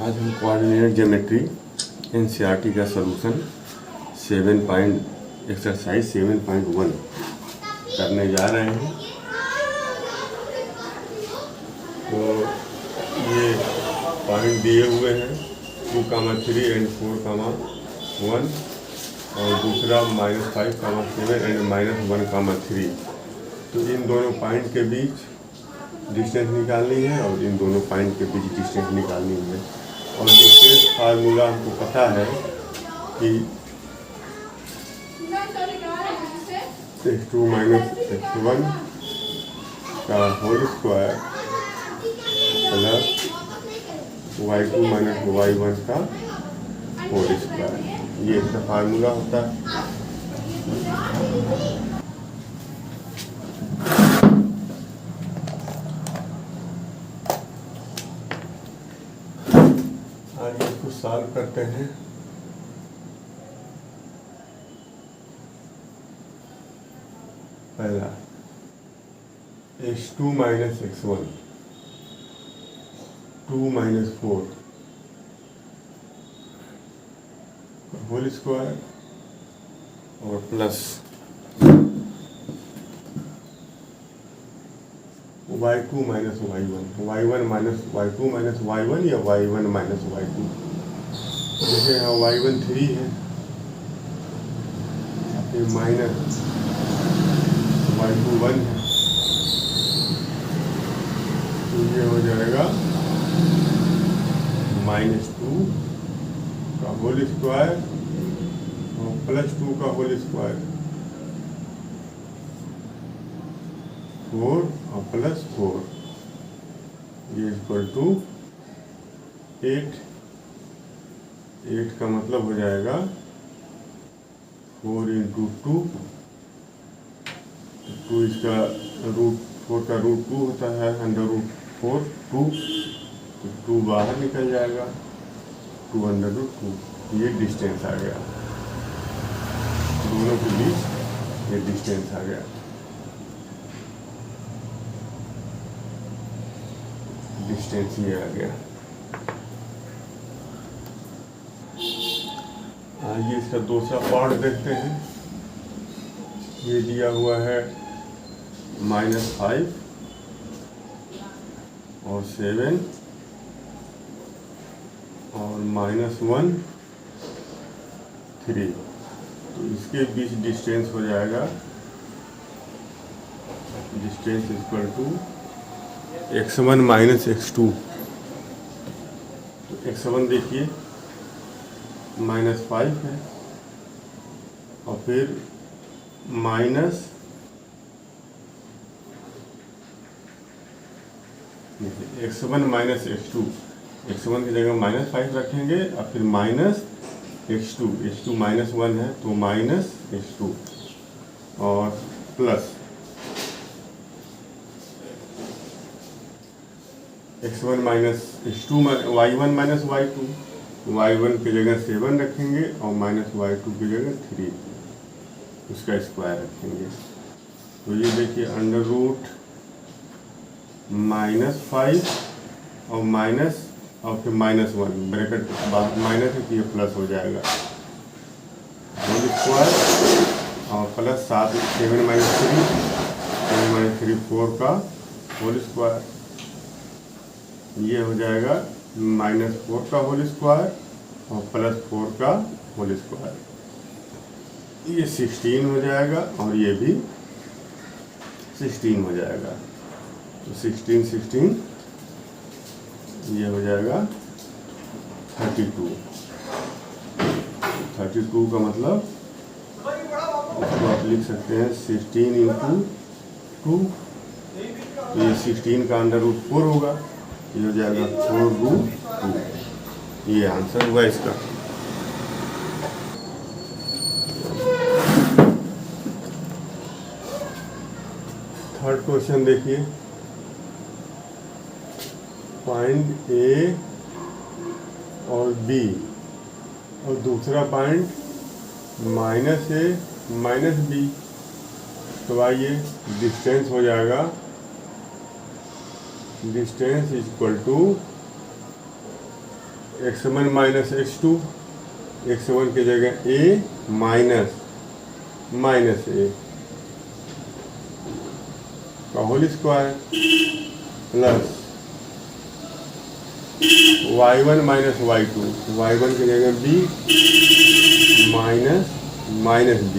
आज हम coordinate geometry NCERT का सॉल्यूशन 7.1 करने जा रहे हैं। तो ये पॉइंट दिए हुए हैं 2,3 एंड 4,1 और दूसरा -5, 7 एंड -1,3। तो इन दोनों पॉइंट के बीच डिस्टेंस निकालनी है और इन दोनों पॉइंट के बीच डिस्टेंस निकालनी है। और डिस्टेंस फार्मूला हमको पता है कि x2 - x1 का whole square plus y2 - y1 का होल स्क्वायर, ये इसका फार्मूला होता है। आइए इसको सॉल्व करते हैं। पहला x2 - x1 2 - 4 होल स्क्वायर और plus y2 - y1 y1 - y2 - y1 या y1 - y2। जैसे यहाँ y1 3 है, फिर माइनस y2 1 है, तो ये हो जाएगा -2 का होल स्क्वायर और +2 का होल स्क्वायर 4 और +4, ये इक्वल टू 8। 8 का मतलब हो जाएगा 4 × 2, 2 इसका √4 का √2 होता है, √4 2, तो 2 बाहर निकल जाएगा, 2 √2। ये डिस्टेंस आ गया, दोनों के बीच ये डिस्टेंस आ गया। डिस्टेंस ये आ गया। आइए इसका दूसरा पार्ट देखते हैं। ये दिया हुआ है -5 और 7 और -1 3, तो इसके बीच डिस्टेंस हो जाएगा, distance equal to x1 - x2। तो x1 देखिए -5 है और फिर x1 - x2, x1 की जगह -5 रखेंगे और फिर -x2, x2 -1 है तो -x2 और plus x1 - x2 y1 - y2, y1 की जगह 7 रखेंगे और -y2 की जगह 3, उसका स्क्वायर रखेंगे। तो ये देखिए √-5 और फिर -1 ब्रैकेट बाद माइनस है तो ये प्लस हो जाएगा, होल स्क्वायर और प्लस 7 7 - 3 4 का होल स्क्वायर, ये हो जाएगा -4 का होल स्क्वायर और +4 का होल स्क्वायर, ये 16 हो जाएगा और ये भी 16 हो जाएगा। तो 16 ये हो जाएगा 32। 32 का मतलब इसको आप लिख सकते हैं 16 × 2, तो ये 16 का √4 होगा, ये हो जाएगा 4√2। ये आंसर हुआ इसका। थर्ड क्वेश्चन देखिए, पॉइंट ए और बी और दूसरा पॉइंट -a -b। तो आइए डिस्टेंस हो जाएगा, distance equal to x1 minus x2, x1 की जगह a माइनस a का whole square plus y1 minus y2, y1 की जगह b माइनस b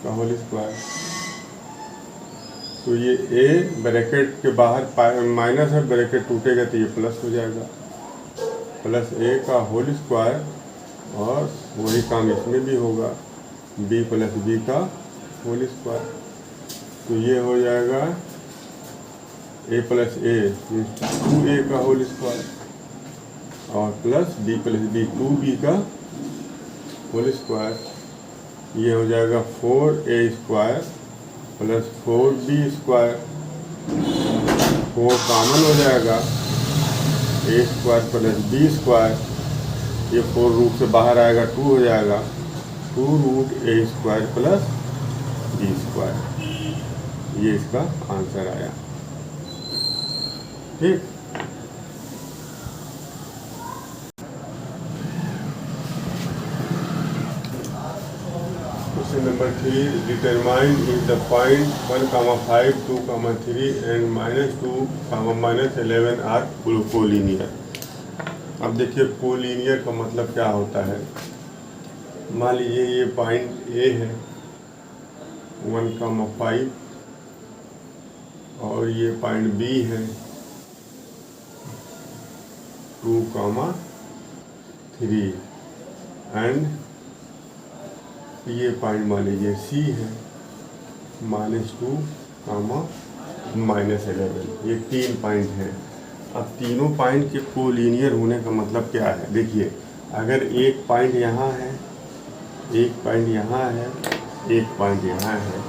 का होल स्क्वायर। तो ये a ब्रैकेट के बाहर माइनस है, ब्रैकेट टूटेगा तो ये प्लस हो जाएगा, प्लस a का होल स्क्वायर, और वही काम इसमें भी होगा, b प्लस b का होल स्क्वायर। तो ये हो जाएगा a प्लस a 2a का होल स्क्वायर, और plus b plus b 2b का होल स्क्वायर। ये हो जाएगा 4a square plus 4b square, 4 common हो जाएगा, a square plus b square, ये 4 रूट से बाहर आएगा 2 हो जाएगा, 2 root a square plus b square. ये इसका आंसर आया। ठीक, question number 3, determine if the point 1,5, 2,3 and -2, -11 are collinear. अब देखिए कोलिनियर का मतलब क्या होता है। मान लीजिए ये पॉइंट ए है 1,5 और ये पॉइंट बी है 2,3 एंड ये पॉइंट मान लीजिए सी है -2, -11। ये 3 पॉइंट हैं। अब तीनों पॉइंट के कोलिनियर होने का मतलब क्या है। देखिए अगर एक पॉइंट यहाँ है, एक पॉइंट यहाँ है, एक पॉइंट यहाँ है,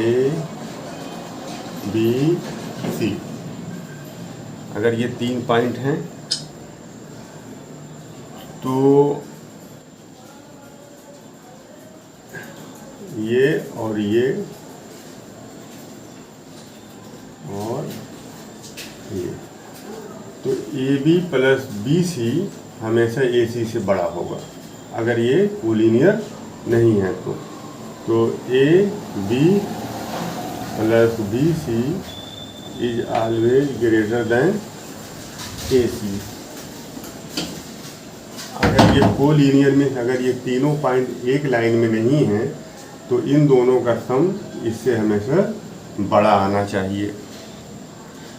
ए बी सी, अगर ये 3 पॉइंट हैं तो ये और ये और ये, तो A B plus B C हमेशा ए सी से बड़ा होगा अगर ये कोलिनियर नहीं है तो A B plus B C is always greater than A C. अगर ये कोलिनियर में, अगर ये तीनों पॉइंट एक लाइन में नहीं है तो इन दोनों का सम इससे हमेशा बड़ा आना चाहिए,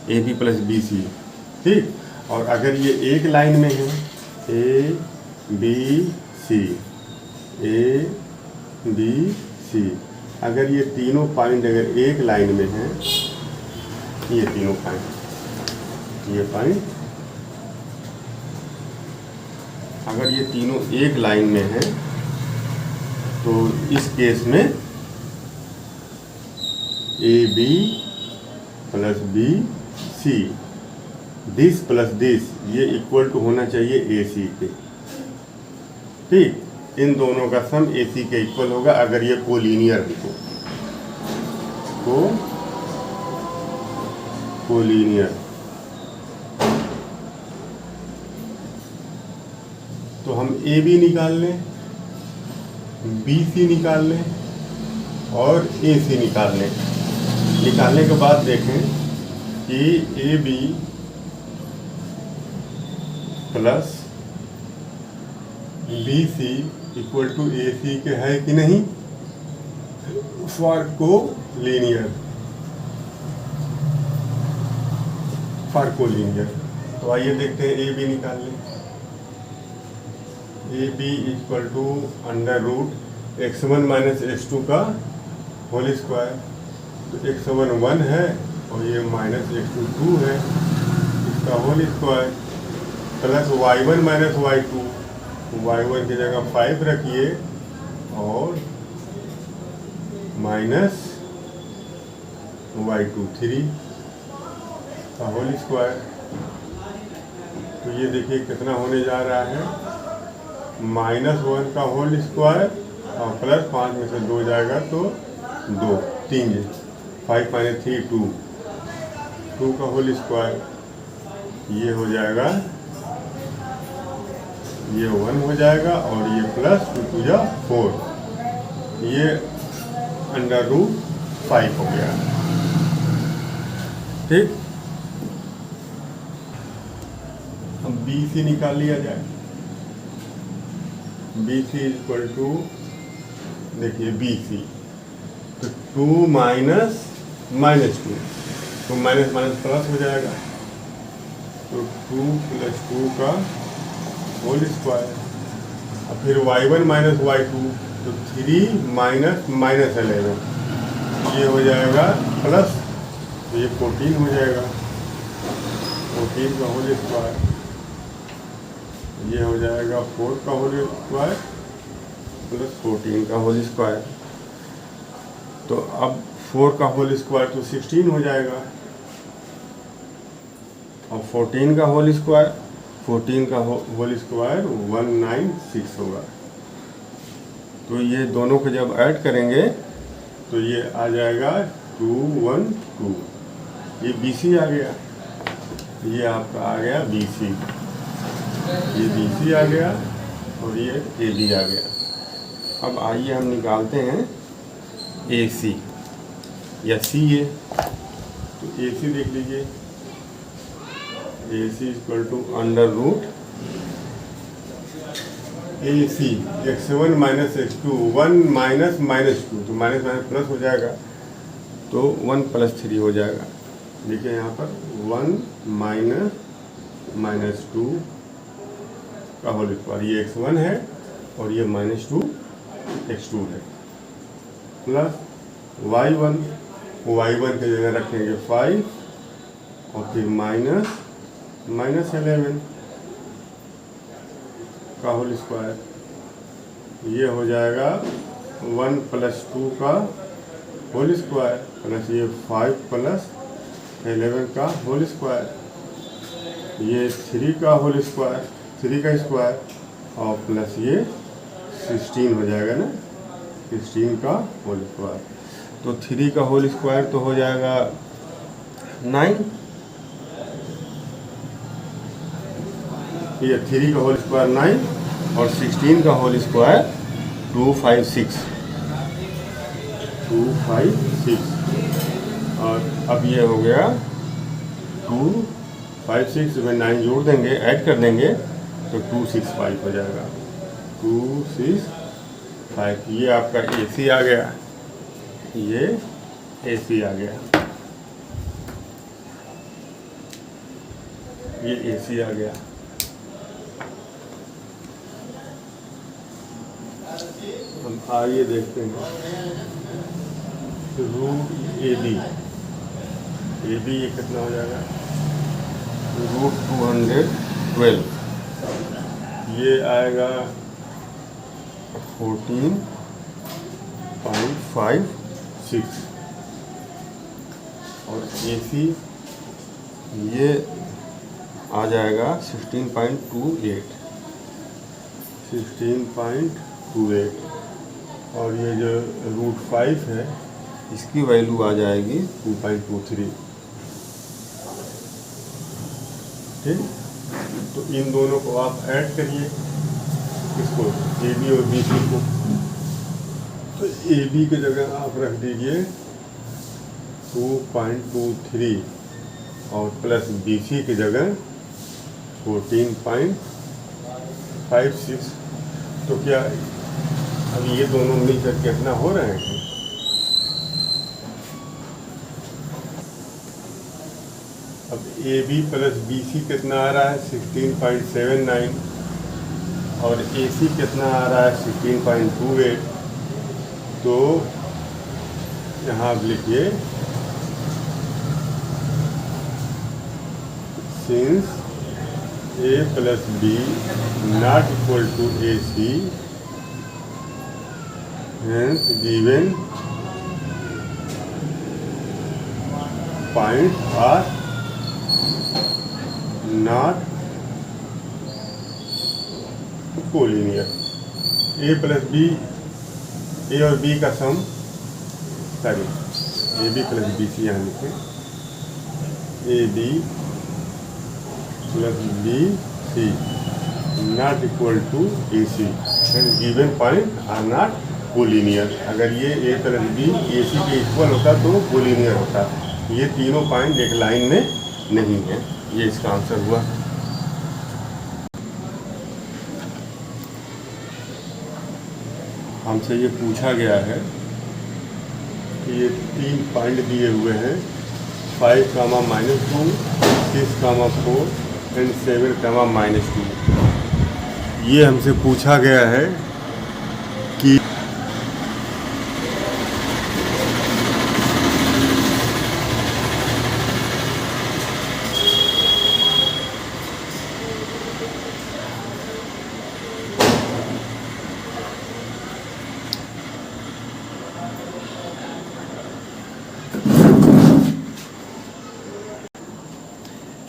A B plus B C. ठीक, और अगर ये एक लाइन में है A B C, A B C, अगर ये तीनों पॉइंट अगर एक लाइन में हैं, ये तीनों पॉइंट, ये पॉइंट अगर ये तीनों एक लाइन में हैं तो इस केस में A B plus B C, this plus this, ये इक्वल टू होना चाहिए ए सी के। ठीक, इन दोनों का सम ए सी के इक्वल होगा अगर ये कोलिनियर हो तो कोलिनियर। तो हम ए बी निकाल लें, बी सी निकाल लें और ए सी निकाल लें। निकालने के बाद देखें कि A B plus B C equal to A C के है कि नहीं फॉर कोलिनियर, फॉर कोलिनियर। तो आइए देखते हैं ए बी निकाल लें। A B equal to under root x1 minus x2 का होल स्क्वायर। तो x1 1 है और ये माइनस x2 2 है, इसका whole square plus y1 minus y2, y1 की जगह 5 रखिए और माइनस y2 3 का होल स्क्वायर। तो ये देखिए कितना होने जा रहा है, -1 का होल स्क्वायर और प्लस 5 में से 2 जाएगा तो 2, 3, 5 - 3 2 का होल स्क्वायर ये हो जाएगा, ये 1 हो जाएगा और ये प्लस 2 टू जा 4, ये √5 हो गया। ठीक, अब BC निकाल लिया जाए। BC इक्वल टू, देखिए BC तो 2 माइनस -2, तो माइनस माइनस प्लस हो जाएगा, तो 2 + 2 का होल स्क्वायर, और फिर y1 माइनस y2 तो 3 माइनस -11, ये हो जाएगा प्लस, तो ये 14 हो जाएगा, 14 का होल स्क्वायर, ये हो जाएगा 4 का होल स्क्वायर प्लस 14 का होल स्क्वायर। तो अब 4 का होल स्क्वायर तो 16 हो जाएगा, और 14 का होल स्क्वायर, 14 का होल स्क्वायर 196 होगा। तो ये दोनों को जब ऐड करेंगे तो ये आ जाएगा 212, ये BC आ गया, ये आपका आ गया BC, ये BC आ गया और ये AB आ गया। अब आइए हम निकालते हैं AC या CA। तो AC देख लीजिए, AC equal to √ AC x1 minus x2, 1 minus -2, तो माइनस माइनस प्लस हो जाएगा, तो 1 + 3 हो जाएगा। देखिए यहाँ पर 1 माइनस -2 का होल स्क्वायर, ये x1 है और ये -2 x2 है, प्लस y1 की जगह रखेंगे 5 और फिर -11 का होल स्क्वायर, ये हो जाएगा 1 + 2 का होल स्क्वायर प्लस ये 5 + 11 का होल स्क्वायर, ये 3 का होल स्क्वायर, 3 का स्क्वायर, और प्लस ये 16 हो जाएगा ना, 16 का होल स्क्वायर। तो 3 का होल स्क्वायर तो हो जाएगा 9, ये 3 का होल स्क्वायर 9 और 16 का होल स्क्वायर 256, और अब ये हो गया 256 में 9 जोड़ देंगे, ऐड कर देंगे तो 265 हो जाएगा, 265। ये आपका AC आ गया, ये AC आ गया, ये AC आ गया। हम आइए देखते हैं √AB ये कितना हो जाएगा, √212, ये आएगा 14.56, और AC ये आ जाएगा 16.28, और ये जो √5 है इसकी वैल्यू आ जाएगी 2.23। ठीक, तो इन दोनों को आप ऐड करिए, इसको AB और BC को, तो AB की जगह आप रख दीजिए 2.23 और प्लस BC की जगह 14.56। तो क्या अब ये दोनों मिलकर कितना हो रहे हैं, अब AB + BC कितना आ रहा है 16.79, और AC कितना आ रहा है 16.28। तो यहाँ आप लिखिए since A + B not equal to AC, hence given points are not collinear. A + B, A और B का सम, सॉरी AB + BC यहाँ लिखें, AB plus B C not equal to A C and given point are not collinear. अगर ये ए plus B ए C के equal होता तो collinear होता। ये तीनों पॉइंट एक लाइन में नहीं है। ये इसका आंसर हुआ। हमसे ये पूछा गया है कि ये 3 पॉइंट दिए हुए हैं 5, -2, 6, 4 एंड 7, -2। ये हमसे पूछा गया है कि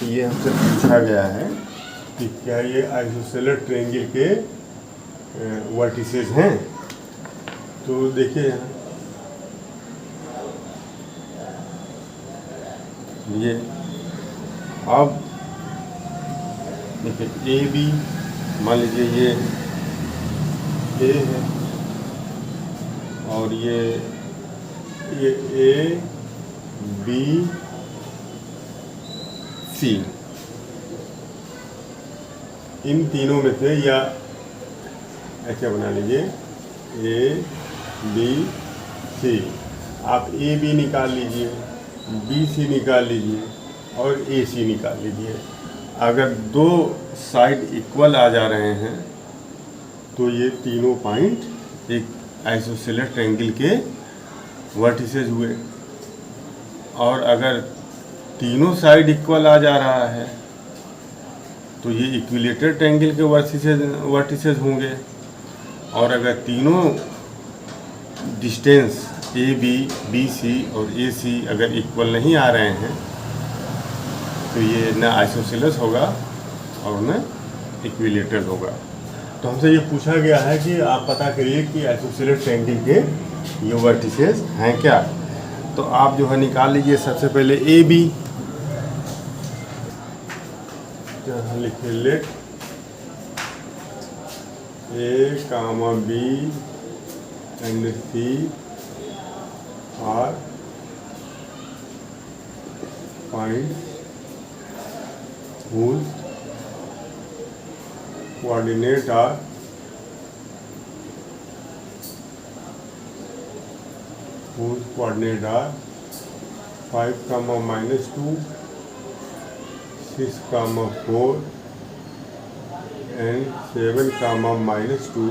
ये हमसे पूछा गया है कि क्या ये आइसोसेलेस ट्रायंगल के वर्टिसेस हैं। तो देखिए यहाँ ये अब देखिए ए बी, मान लीजिए ये ए है और ये ए बी सी, इन तीनों में से या ऐसे बना लीजिए ए बी सी। आप ए बी निकाल लीजिए, बी सी निकाल लीजिए और ए सी निकाल लीजिए। अगर दो साइड इक्वल आ जा रहे हैं तो ये तीनों पॉइंट एक आइसोसेलेस ट्रायंगल के वर्टिसेस हुए। और अगर तीनों साइड इक्वल आ जा रहा है तो ये इक्विलेटरल ट्रायंगल के वर्टिसेस होंगे। और अगर तीनों distance A B, B C और ए सी अगर इक्वल नहीं आ रहे हैं तो ये न आइसोसेलेस होगा और न इक्विलेटरल होगा। तो हमसे ये पूछा गया है कि आप पता करिए कि आइसोसेलेस ट्रायंगल के ये वर्टिसेस हैं क्या। तो आप जो है निकाल लीजिए सबसे पहले ए बी। यहाँ लिखिए let A comma B and C are point whose coordinate are 5, -2, 6, 4 and 7, -2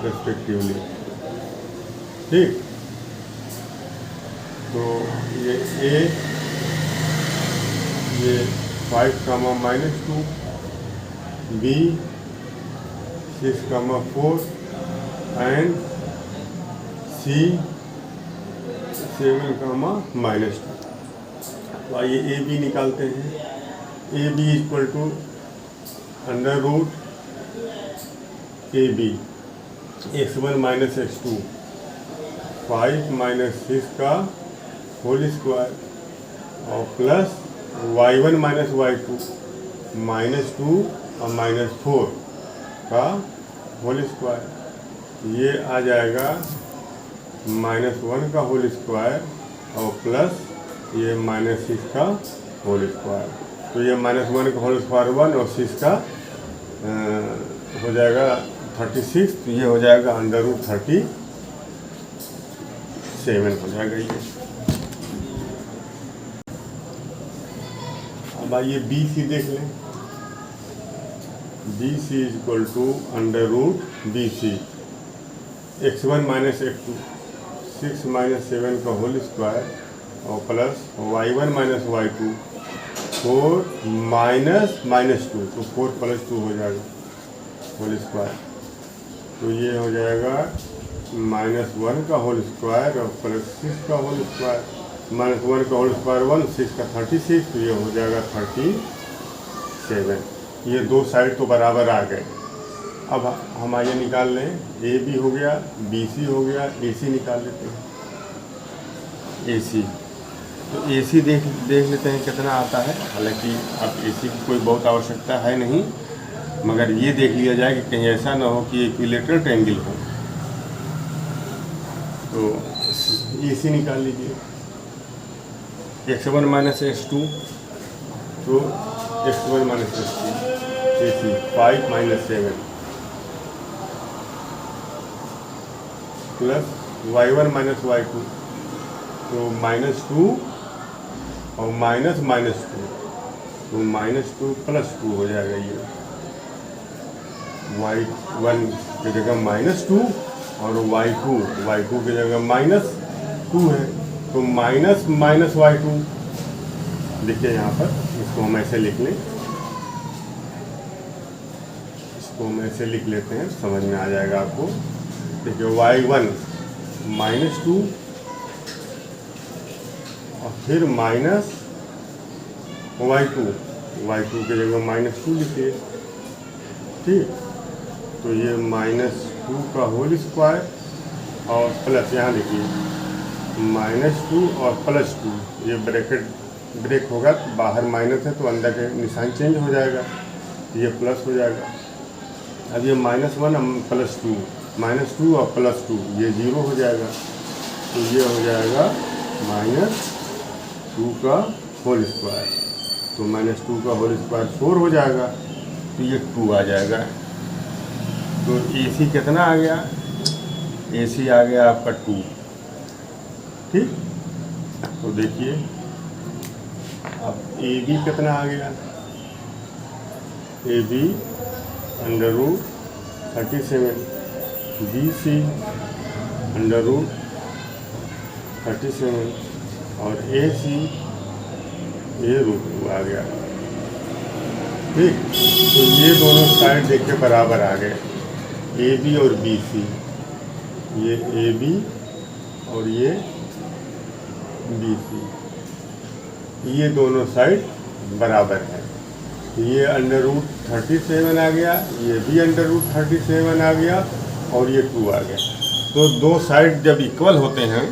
respectively। ठीक। तो ये ए, ये 5, -2, बी 6, 4 एंड सी 7, -2। तो आइए ए बी निकालते हैं। A B equal to under root A B x1 - x2 5 - 6 का होल स्क्वायर और प्लस y1 - y2 -2 और -4 का होल स्क्वायर। ये आ जाएगा -1 का होल स्क्वायर और प्लस ये -6 का होल स्क्वायर। तो ये -1 का होल स्क्वायर 1 और 6 का हो जाएगा 36। तो ये हो जाएगा अंडर रूट 37 हो जाएगा ये। अब आइए बी सी देख लें। B C equal to under root B C x1 - x2 6 - 7 का होल स्क्वायर और प्लस y1 - y2 4 -2 तो 4 + 2 हो जाएगा होल स्क्वायर। तो ये हो जाएगा -1 का होल स्क्वायर और प्लस 6 का होल स्क्वायर। -1 का होल स्क्वायर 1, 6 का 36। तो ये हो जाएगा 37। ये दो साइड तो बराबर आ गए। अब हम आइए निकाल लें। ए बी हो गया, बी सी हो गया, ए सी निकाल लेते हैं। ए सी तो AC देख लेते हैं कितना आता है। हालांकि अब AC की कोई बहुत आवश्यकता है नहीं, मगर ये देख लिया जाए कि कहीं ऐसा ना हो कि इक्विलेटरल ट्रायंगल हो। तो AC निकाल लीजिए, x1 माइनस x2, तो x1 minus x2 AC 5 minus 7 plus y1 minus y2, तो -2 और -2, तो -2 प्लस 2 हो जाएगा। ये y1 की जगह -2 और y2 की जगह -2 है, तो माइनस y2 देखिए यहाँ पर। इसको हम ऐसे लिख लें, इसको हम ऐसे लिख लेते हैं, समझ में आ जाएगा आपको। देखिए y1 -2 और फिर माइनस y2 की जगह -2 लिखिए, ठीक। तो ये -2 का होल स्क्वायर और प्लस यहाँ देखिए -2 और +2, ये ब्रैकेट ब्रेक होगा तो बाहर माइनस है तो अंदर के निशान चेंज हो जाएगा, ये प्लस हो जाएगा। अब ये -1 +2, -2 और +2 ये 0 हो जाएगा, तो ये हो जाएगा -2 का होल स्क्वायर, तो -2 का होल स्क्वायर 4 हो जाएगा, तो ये 2 आ जाएगा। तो AC कितना आ गया? AC आ गया आपका 2, ठीक। तो देखिए अब AB कितना आ गया? AB √37, BC √37 और AC ये √2 आ गया, ठीक। तो ये दोनों साइड देखिए बराबर आ गए, AB और BC, ये AB और ये BC, ये दोनों साइड बराबर है। ये √37 आ गया, ये भी √37 आ गया और ये 2 आ गया। तो दो साइड जब इक्वल होते हैं,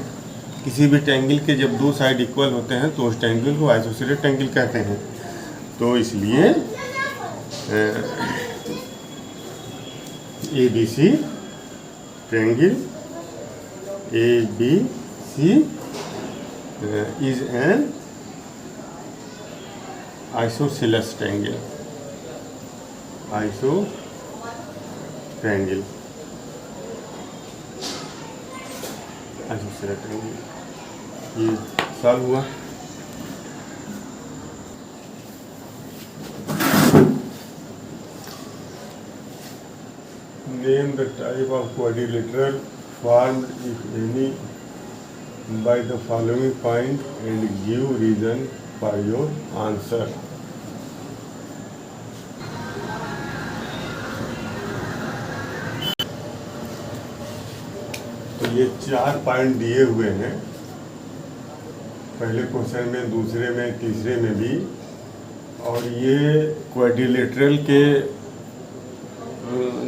किसी भी ट्रायंगल के जब दो साइड इक्वल होते हैं तो उस ट्रायंगल को आइसोसेलेस ट्रायंगल कहते हैं। तो इसलिए ABC triangle ABC is an isosceles triangle, isosceles triangle। ये सॉल्व हुआ। Name the type of quadrilateral formed, if any, by the following point and give reason for your answer। तो ये 4 point दिए हुए हैं, पहले क्वेश्चन में, दूसरे में, तीसरे में भी, और ये क्वाड्रिलेटरल के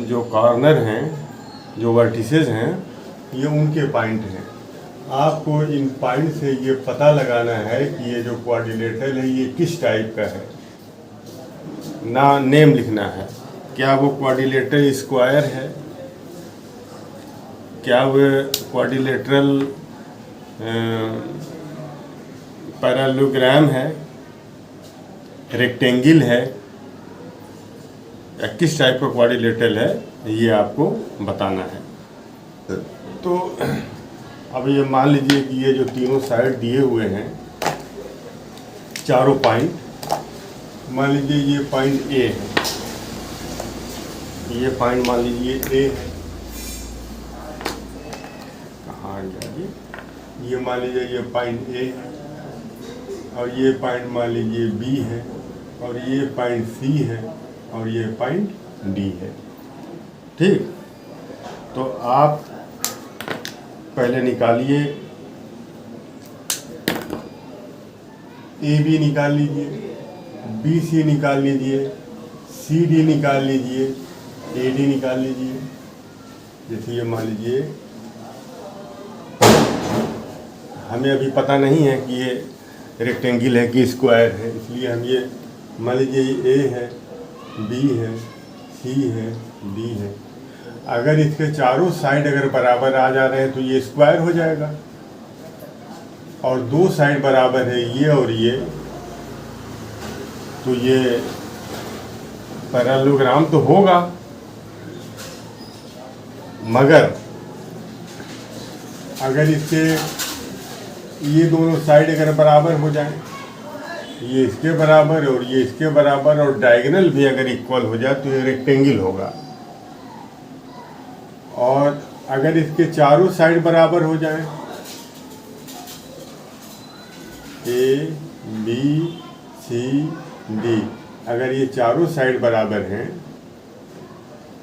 जो कॉर्नर हैं, जो वर्टिसेस हैं, ये उनके पॉइंट हैं। आपको इन पॉइंट से ये पता लगाना है कि ये जो क्वाड्रिलेटरल है ये किस टाइप का है, ना नेम लिखना है। क्या वो क्वाड्रिलेटरल स्क्वायर है, क्या वो क्वाड्रिलेटरल पैरेललोग्राम है, रेक्टेंगल है, या किस टाइप का क्वाड्रिलेटरल है, ये आपको बताना है। तो अब ये मान लीजिए कि ये जो तीनों साइड दिए हुए हैं, चारों पॉइंट, मान लीजिए ये पॉइंट A है, ये पॉइंट मान लीजिए A है, कहाँ गया ये मान लीजिए ये पॉइंट A है, और ये पॉइंट मान लीजिए B है, और ये पॉइंट C है, और ये पॉइंट D है, ठीक। तो आप पहले निकालिए, AB निकाल लीजिए, BC निकाल लीजिए, CD निकाल लीजिए, AD निकाल लीजिए। जैसे ये मान लीजिए हमें अभी पता नहीं है कि ये रेक्टेंगल है कि स्क्वायर है, इसलिए हम ये मान लीजिए ये ए है, बी है, सी है, डी है। अगर इसके चारों साइड अगर बराबर आ जा रहे हैं तो ये स्क्वायर हो जाएगा, और दो साइड बराबर है ये और ये, तो ये पैरेललोग्राम तो होगा। मगर अगर इसके ये दोनों साइड अगर बराबर हो जाए, ये इसके बराबर और ये इसके बराबर, और डायगोनल भी अगर इक्वल हो जाए तो ये रेक्टेंगल होगा। और अगर इसके चारों साइड बराबर हो जाए, ए बी सी डी, अगर ये चारों साइड बराबर हैं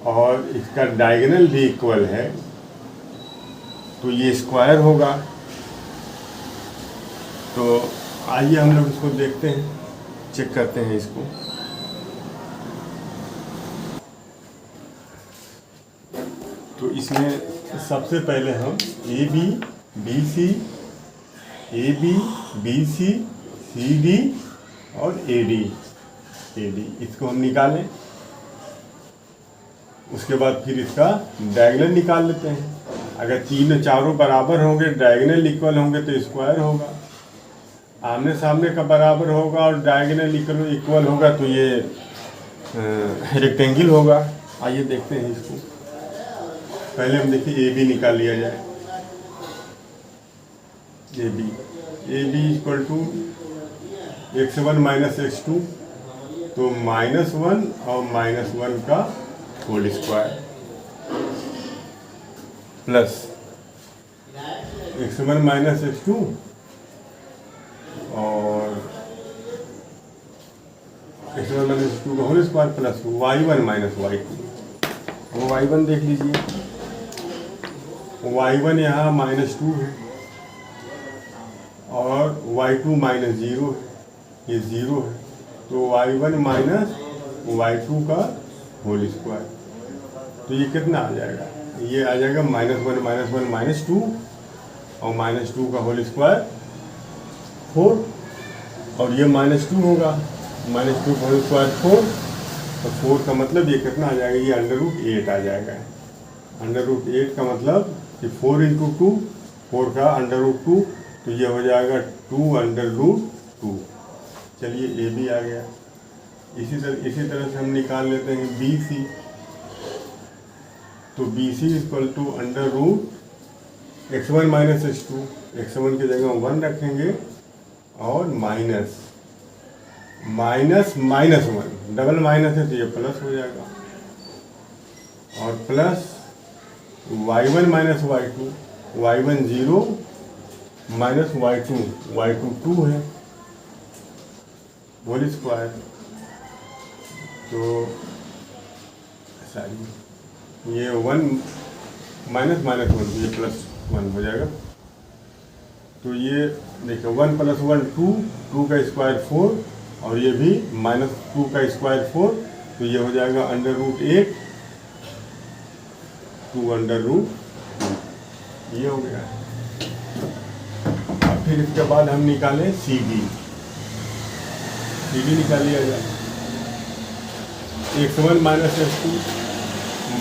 और इसका डायगोनल भी इक्वल है, तो ये स्क्वायर होगा। तो आइए हम लोग इसको देखते हैं, चेक करते हैं इसको। तो इसमें सबसे पहले हम A B B C, A B B C, C D और ए डी इसको हम निकालें। उसके बाद फिर इसका डायगोनल निकाल लेते हैं। अगर तीनों चारों बराबर होंगे, डायगोनल इक्वल होंगे तो स्क्वायर होगा। आमने सामने का बराबर होगा और डायगोनल इक्वल होगा तो ये रेक्टेंगल होगा। आइए देखते हैं इसको। पहले हम देखिए ए बी निकाल लिया जाए। A B equal to x1 minus x2, तो -1 और -1 का whole square plus x1 minus x2 और x1 माइनस x2 का whole square plus y1 minus y2। वो y1 देख लीजिए, y1 यहाँ -2 है और y2 माइनस 0 है, ये 0 है, तो y1 माइनस y2 का होल स्क्वायर। तो ये कितना आ जाएगा? ये आ जाएगा -1 -2 और -2 का होल स्क्वायर 4, और ये -2 होगा, -2 का होल स्क्वायर 4, तो 4 का मतलब ये कितना आ जाएगा? ये √8 आ जाएगा। √8 का मतलब कि 4 × 2, 4 का √2, तो ये हो जाएगा 2√2। चलिए ए बी आ गया। इसी तरह से हम निकाल लेते हैं बी सी। तो B C equal to √x1 minus x2, x1 की जगह 1 रखेंगे और माइनस -1, डबल माइनस है तो ये प्लस हो जाएगा, और plus y1 minus y2, y1 0 minus y2 2 है होल स्क्वायर। तो सॉरी ये 1 -1 ये +1 हो जाएगा। तो ये देखिए 1 + 1 2 का स्क्वायर 4, और ये भी -2 का स्क्वायर 4, तो ये हो जाएगा √8 2 ये हो गया। अब फिर इसके बाद हम निकालें सी डी निकाल लिया जाए। x1 माइनस x2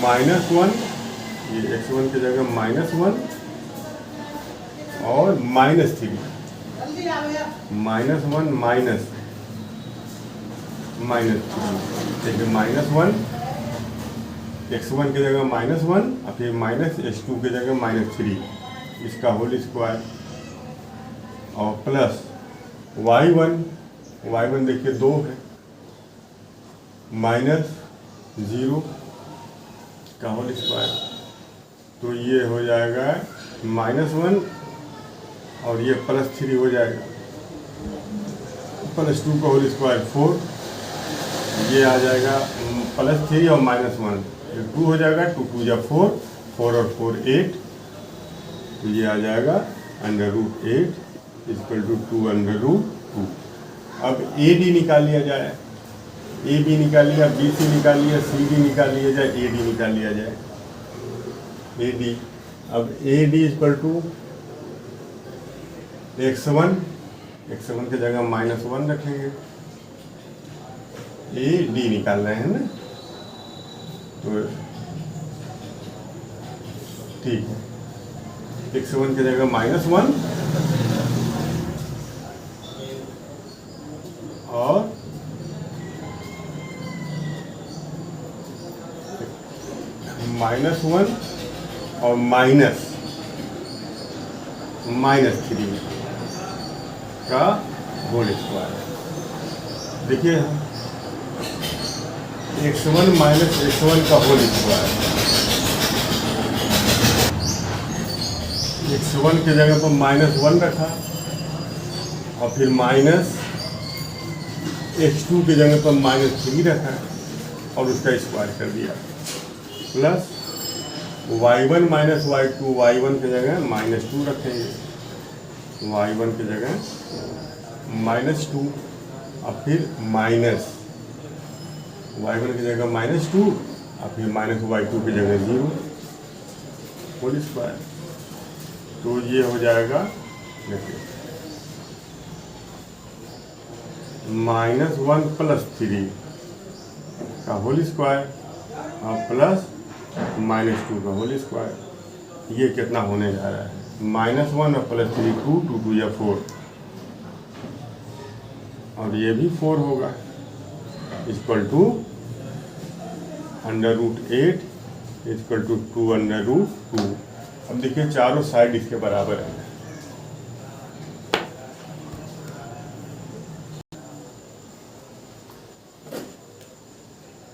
-1, ये x1 की जगह -1 और -3, -1 माइनस देखिए -1 x1 की जगह -1 और फिर -h2 की जगह -3, इसका होल स्क्वायर, और प्लस y1 देखिए 2 है, -0 का होल स्क्वायर, तो ये हो जाएगा -1 और ये +3 हो जाएगा, +2 का होल स्क्वायर 4, ये आ जाएगा +3 और -1 2 हो जाएगा, 2 2 या 4 और 4 8, तो ये आ जाएगा √8 = 2 √2। अब ए डी निकाल लिया जाए। ए बी निकाल लिया, बी सी निकाल लिया, सी डी निकाल लिया जाए, ए डी निकाल लिया जाए। ए डी, अब ए डी = x1 x1 की जगह -1 रखेंगे, ए डी निकाल रहे हैं ना, तो ठीक है, x1 की जगह -1 और -1 और -3 का होल स्क्वायर। देखिए x1 - x1 का होल स्क्वायर, x1 की जगह पर -1 रखा और फिर -x2 की जगह पर -3 रखा और उसका स्क्वायर कर दिया, प्लस y1 - y2, y1 की जगह -2 रखेंगे, y1 की जगह -2 और फिर माइनस y1 की जगह -2 और फिर -y2 की जगह 0 होल स्क्वायर। तो ये हो जाएगा देखिए -1 + 3 का होल स्क्वायर और प्लस -2 का होल स्क्वायर। ये कितना होने जा रहा है, -1 और +3 2 2 2 या 4 और ये भी 4 होगा, इक्वल टू √8 इक्वल टू 2√2। अब देखिए चारों साइड इसके बराबर है,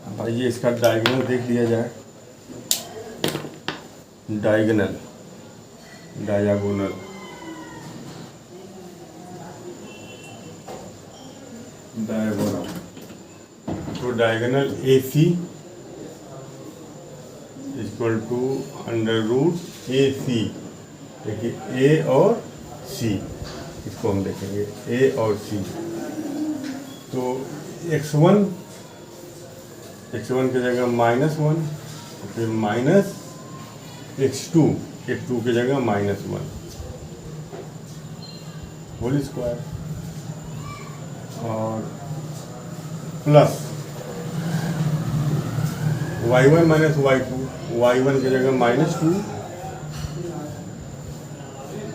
अब आइए इसका डायगोनल देख लिया जाए। डायगोनल तो diagonal AC equal to √AC। देखिए A और C, इसको हम देखेंगे A और C। तो x1 की जगह -1 फिर -x2 की जगह -1 होल स्क्वायर और प्लस y1 - y2, y1 की जगह -2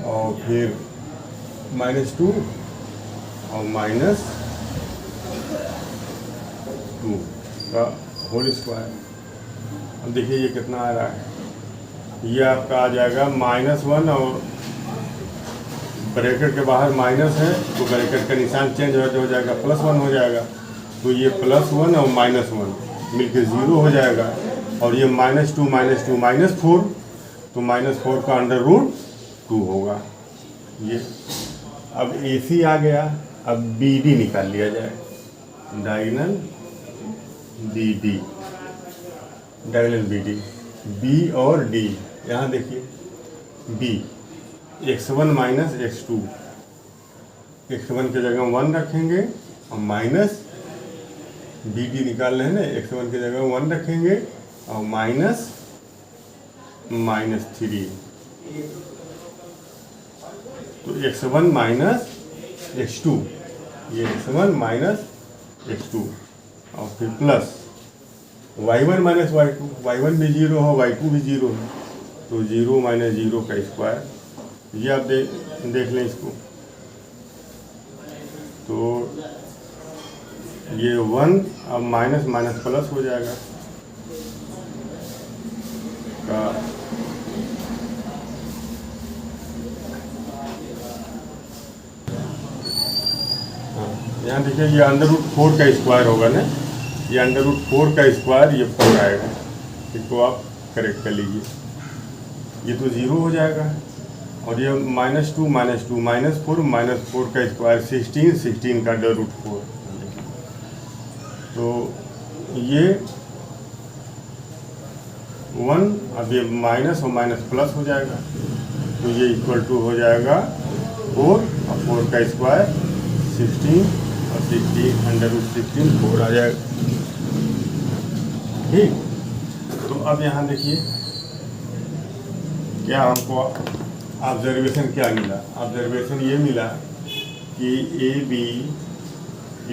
और फिर -2 और -2 का होल स्क्वायर। अब देखिए ये कितना आ रहा है, ये आपका आ जाएगा -1 और ब्रैकेट के बाहर माइनस है तो ब्रैकेट का निशान चेंज हो जाएगा, +1 हो जाएगा। तो ये +1 और -1 मिलकर 0 हो जाएगा और ये -2 -4 तो -4 का √2 होगा ये। अब AC आ गया, अब BD निकाल लिया जाए, डायगोनल BD B और D। यहाँ देखिए B x1 - x2, x1 की जगह 1 रखेंगे और माइनस BD निकाल रहे हैं ना, x1 की जगह 1 रखेंगे और -3 तो x1 - x2, ये x1 - x2 और फिर प्लस y1 - y2, y1 भी 0 हो y2 भी 0 है तो 0 - 0 का स्क्वायर। ये आप देख लें इसको, तो ये 1 अब माइनस प्लस हो जाएगा का यहाँ देखिए ये √4 का स्क्वायर होगा ना, ये √4 का स्क्वायर ये 4 आएगा, इसको आप करेक्ट कर लीजिए, ये तो 0 हो जाएगा और ये -2 -4 का स्क्वायर 16 का √4 तो ये 1 अब ये माइनस और माइनस प्लस हो जाएगा तो ये इक्वल टू हो जाएगा 4 और 4 का स्क्वायर 16 और 16 √16 4 आ जाएगा। ठीक, तो अब यहाँ देखिए क्या हमको ऑब्जर्वेशन क्या मिला। ऑब्जर्वेशन ये मिला कि A B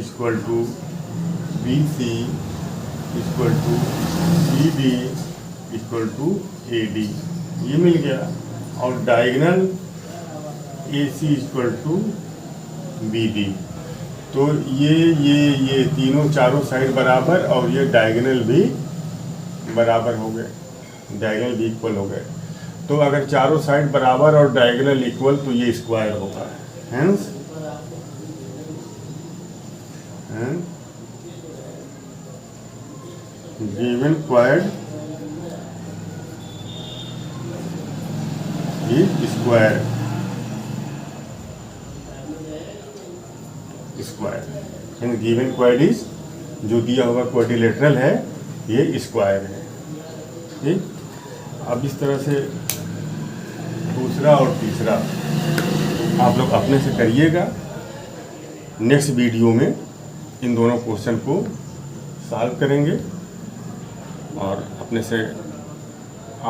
equal to B C equal to C D equal to A D, ये मिल गया। और diagonal A C equal to B D, तो ये तीनों चारों साइड बराबर और ये डायगोनल भी बराबर हो गए, डायगोनल भी इक्वल हो गए। तो अगर चारों साइड बराबर और डायगोनल इक्वल तो ये स्क्वायर होगा। Hence given quad is square, square given quad is, जो दिया हुआ क्वाड्रिलेटरल है ये स्क्वायर है। ठीक, अब इस तरह से दूसरा और तीसरा आप लोग अपने से करिएगा। नेक्स्ट वीडियो में इन दोनों क्वेश्चन को सॉल्व करेंगे और अपने से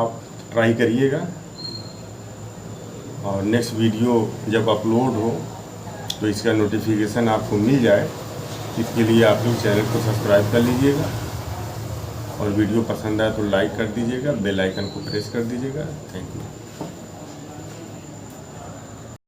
आप ट्राई करिएगा। और नेक्स्ट वीडियो जब अपलोड हो तो इसका नोटिफिकेशन आपको मिल जाए, इसके लिए आप लोग चैनल को सब्सक्राइब कर लीजिएगा और वीडियो पसंद आए तो लाइक कर दीजिएगा, बेल आइकन को प्रेस कर दीजिएगा। Thank you.